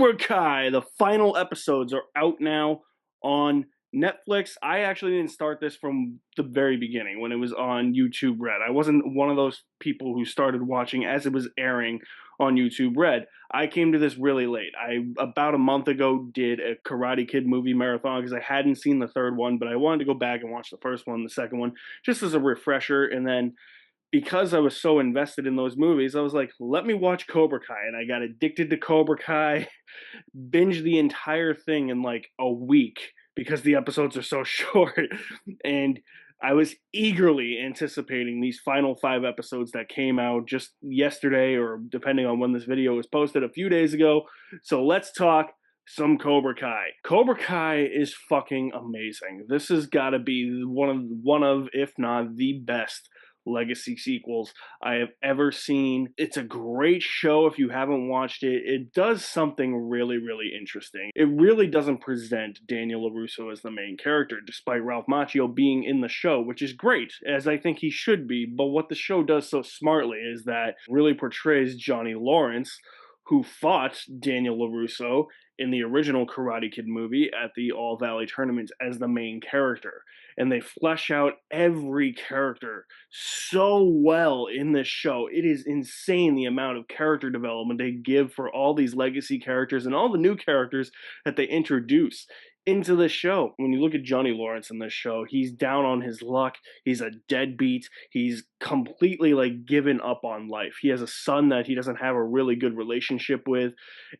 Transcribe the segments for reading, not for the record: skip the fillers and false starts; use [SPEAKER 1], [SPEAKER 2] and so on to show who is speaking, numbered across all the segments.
[SPEAKER 1] Cobra Kai, the final episodes are out now on Netflix. I actually didn't start this from the very beginning when it was on YouTube Red. I wasn't one of those people who started watching as it was airing on YouTube Red. I came to this really late. I, about a month ago, did a Karate Kid movie marathon because I hadn't seen the third one, but I wanted to go back and watch the first one, the second one, just as a refresher. And then because I was so invested in those movies, I was like, let me watch Cobra Kai. And I got addicted to Cobra Kai, binged the entire thing in like a week because the episodes are so short. And I was eagerly anticipating these final 5 episodes that came out just yesterday, or depending on when this video was posted, a few days ago. So let's talk some Cobra Kai. Cobra Kai is fucking amazing. This has got to be one of, if not the best legacy sequels I have ever seen. It's a great show if you haven't watched it. It does something really, really interesting. It really doesn't present Daniel LaRusso as the main character, despite Ralph Macchio being in the show, which is great, as I think he should be. But what the show does so smartly is that it really portrays Johnny Lawrence, who fought Daniel LaRusso in the original Karate Kid movie at the All Valley tournament, as the main character. And they flesh out every character so well in this show. It is insane the amount of character development they give for all these legacy characters and all the new characters that they introduce into the show. When you look at Johnny Lawrence in this show, he's down on his luck. He's a deadbeat. He's completely like given up on life. He has a son that he doesn't have a really good relationship with,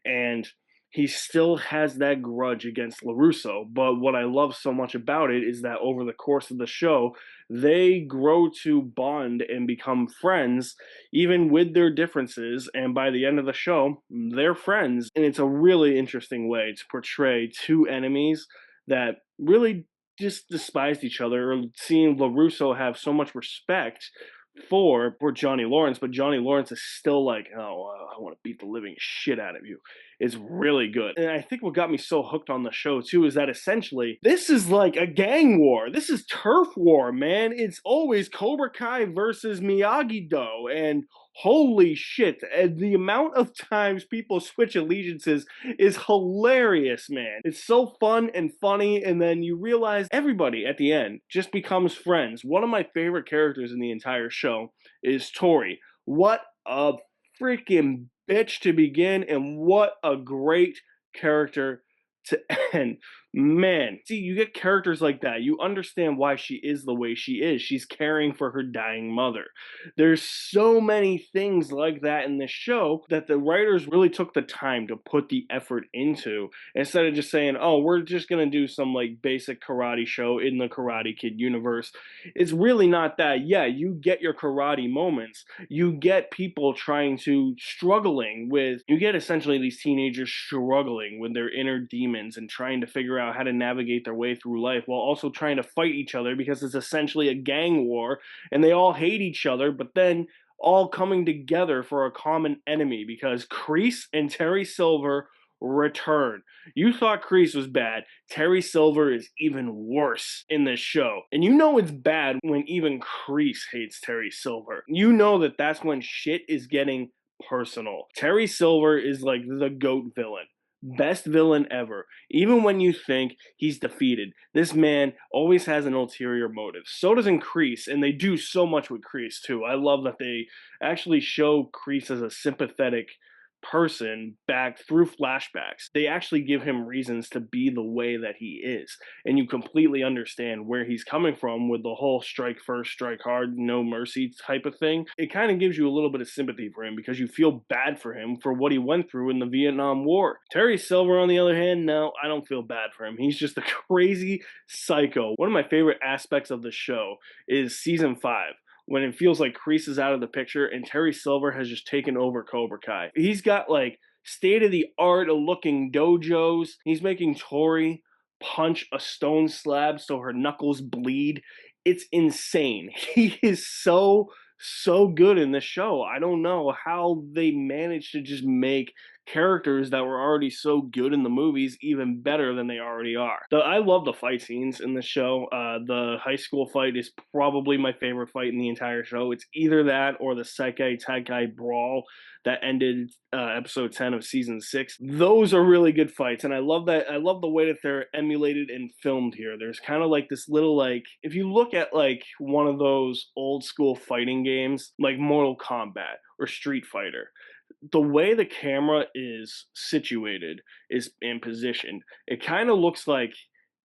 [SPEAKER 1] and he still has that grudge against LaRusso. But what I love so much about it is that over the course of the show, they grow to bond and become friends, even with their differences. And by the end of the show, they're friends. And it's a really interesting way to portray two enemies that really just despised each other, or seeing LaRusso have so much respect for Johnny Lawrence, but Johnny Lawrence is still like, oh, I want to beat the living shit out of you. It's really good. And I think what got me so hooked on the show too is that essentially this is like a gang war. This is turf war, man. It's always Cobra Kai versus Miyagi-Do, and holy shit, the amount of times people switch allegiances is hilarious, man. It's so fun and funny, and then you realize everybody at the end just becomes friends. One of my favorite characters in the entire show is Tori. What a freaking bitch to begin, and what a great character to end. Man, see, you get characters like that, you understand why she is the way she is. She's caring for her dying mother. There's so many things like that in this show that the writers really took the time to put the effort into, instead of just saying, oh, we're just gonna do some like basic karate show in the Karate Kid universe. It's really not that. Yeah, you get your karate moments. You get people you get essentially these teenagers struggling with their inner demons and trying to figure out how to navigate their way through life while also trying to fight each other, because it's essentially a gang war and they all hate each other, but then all coming together for a common enemy because Kreese and Terry Silver return. You thought Kreese was bad. Terry Silver is even worse in this show. And you know it's bad when even Kreese hates Terry Silver. You know that that's when shit is getting personal. Terry Silver is like the GOAT villain. Best villain ever. Even when you think he's defeated, this man always has an ulterior motive. So doesn't Kreese, and they do so much with Kreese too. I love that they actually show Kreese as a sympathetic person back through flashbacks. They actually give him reasons to be the way that he is, and you completely understand where he's coming from with the whole strike first, strike hard, no mercy type of thing. It kind of gives you a little bit of sympathy for him because you feel bad for him for what he went through in the Vietnam War. Terry Silver, on the other hand, no, I don't feel bad for him. He's just a crazy psycho. One of my favorite aspects of the show is season 5, when it feels like Kreese is out of the picture and Terry Silver has just taken over Cobra Kai. He's got like state-of-the-art looking dojos. He's making Tori punch a stone slab so her knuckles bleed. It's insane. He is so good in this show. I don't know how they managed to just make characters that were already so good in the movies even better than they already are. I love the fight scenes in the show. The high school fight is probably my favorite fight in the entire show. It's either that or the Sekai Taikai brawl that ended episode 10 of season 6. Those are really good fights, and I love that. I love the way that they're emulated and filmed here. There's kind of like this little, like, if you look at like one of those old school fighting games like Mortal Kombat or Street Fighter, the way the camera is situated is in position, it kind of looks like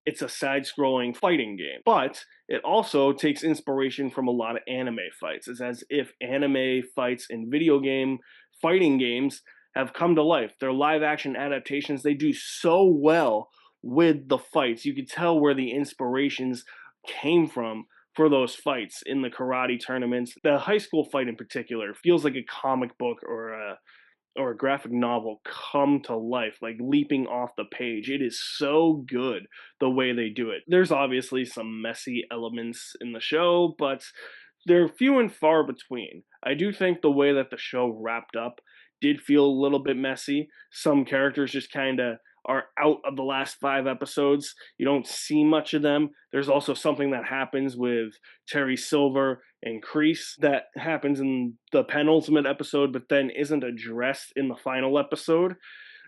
[SPEAKER 1] it's a side-scrolling fighting game, but it also takes inspiration from a lot of anime fights. It's as if anime fights in video game fighting games have come to life. They're live-action adaptations. They do so well with the fights. You could tell where the inspirations came from for those fights in the karate tournaments. The high school fight in particular feels like a comic book or a graphic novel come to life, like leaping off the page. It is so good the way they do it. There's obviously some messy elements in the show, but they're few and far between. I do think the way that the show wrapped up did feel a little bit messy. Some characters just kind of are out of the last 5 episodes. You don't see much of them. There's also something that happens with Terry Silver and Kreese that happens in the penultimate episode, but then isn't addressed in the final episode.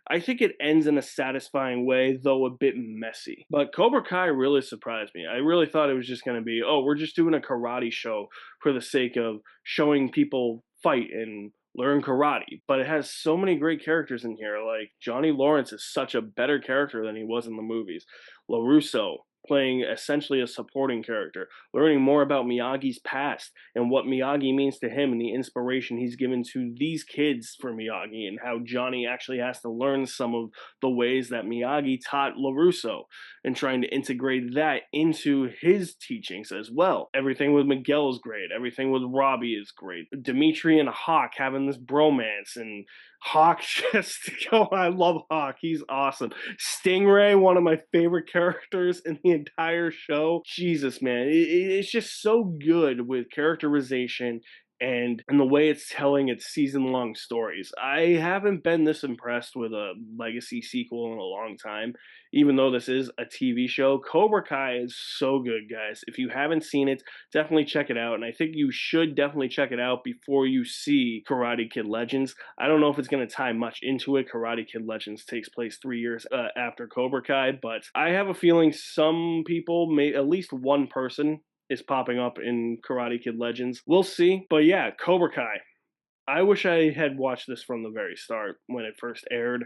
[SPEAKER 1] I think it ends in a satisfying way, though a bit messy. But Cobra Kai really surprised me. I really thought it was just going to be, oh, we're just doing a karate show for the sake of showing people fight and learn karate. But it has so many great characters in here. Like, Johnny Lawrence is such a better character than he was in the movies. LaRusso playing essentially a supporting character, learning more about Miyagi's past and what Miyagi means to him and the inspiration he's given to these kids for Miyagi, and how Johnny actually has to learn some of the ways that Miyagi taught LaRusso and trying to integrate that into his teachings as well. Everything with Miguel is great. Everything with Robbie is great. Dimitri and Hawk having this bromance, and Hawk just, oh, I love Hawk. He's awesome. Stingray, one of my favorite characters in the entire show. Jesus, man. It's just so good with characterization and the way it's telling its season-long stories. I haven't been this impressed with a legacy sequel in a long time, even though this is a TV show. Cobra Kai is so good, guys. If you haven't seen it, definitely check it out, and I think you should definitely check it out before you see Karate Kid Legends. I don't know if it's going to tie much into it. Karate Kid Legends takes place 3 years after Cobra Kai, but I have a feeling some people, at least one person, is popping up in Karate Kid Legends. We'll see. But yeah, Cobra Kai. I wish I had watched this from the very start when it first aired.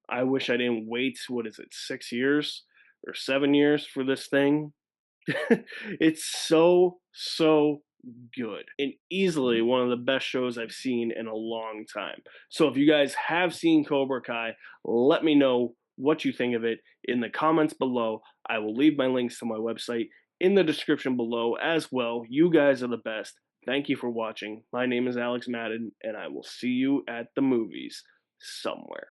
[SPEAKER 1] I wish I didn't wait, 6 years or 7 years for this thing. It's so good and easily one of the best shows I've seen in a long time. So if you guys have seen Cobra Kai, let me know what you think of it in the comments below. I will leave my links to my website in the description below as well. You guys are the best. Thank you for watching. My name is Alex Madden, and I will see you at the movies somewhere.